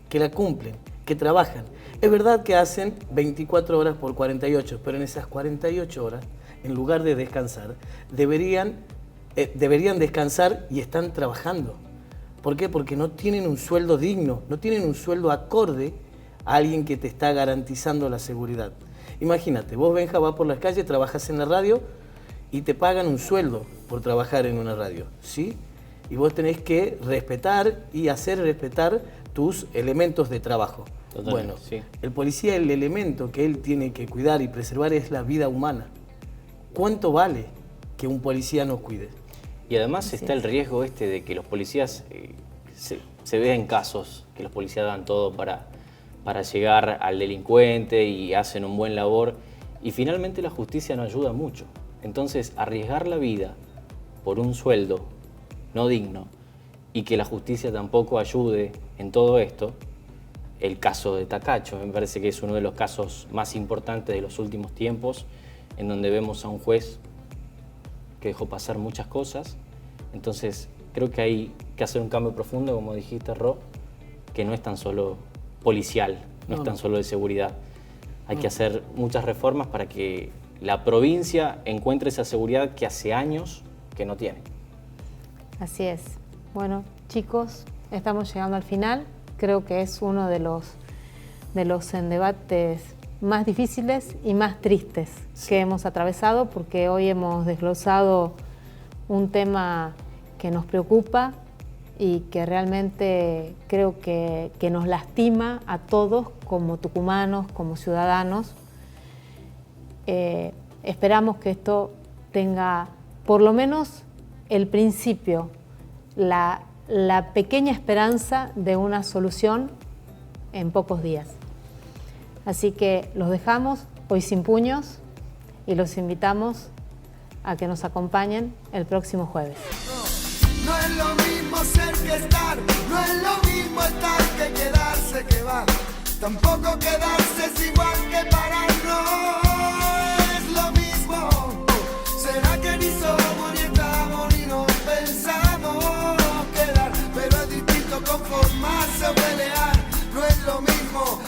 que la cumplen, que trabajan. Es verdad que hacen 24 horas por 48, pero en esas 48 horas, en lugar de descansar, deberían descansar y están trabajando. ¿Por qué? Porque no tienen un sueldo digno, no tienen un sueldo acorde a alguien que te está garantizando la seguridad. Imagínate, vos, Benja, vas por las calles, trabajas en la radio y te pagan un sueldo por trabajar en una radio, ¿sí? Y vos tenés que respetar y hacer respetar tus elementos de trabajo. Totalmente, bueno, sí. El policía, el elemento que él tiene que cuidar y preservar es la vida humana. ¿Cuánto vale que un policía nos cuide? Y además está el riesgo de que los policías, se ve en casos que los policías dan todo para llegar al delincuente y hacen un buen labor, y finalmente la justicia no ayuda mucho. Entonces, arriesgar la vida por un sueldo no digno y que la justicia tampoco ayude en todo esto, el caso de Tacacho me parece que es uno de los casos más importantes de los últimos tiempos, en donde vemos a un juez que dejó pasar muchas cosas. Entonces creo que hay que hacer un cambio profundo, como dijiste, Ro, que no es tan solo policial, no es tan solo de seguridad. Hay que hacer muchas reformas para que la provincia encuentre esa seguridad que hace años que no tiene. Así es. Bueno, chicos, estamos llegando al final. Creo que es uno de los debates más difíciles y más tristes que hemos atravesado, porque hoy hemos desglosado un tema que nos preocupa y que realmente creo que nos lastima a todos como tucumanos, como ciudadanos. Esperamos que esto tenga por lo menos el principio, la pequeña esperanza de una solución en pocos días. Así que los dejamos hoy sin puños y los invitamos a que nos acompañen el próximo jueves. No es lo mismo ser que estar, no es lo mismo estar que quedarse que va. Tampoco quedarse es igual que parar, no es lo mismo. ¿Será que ni somos ni estamos ni nos pensamos quedar? Pero es distinto conformarse o pelear, no es lo mismo.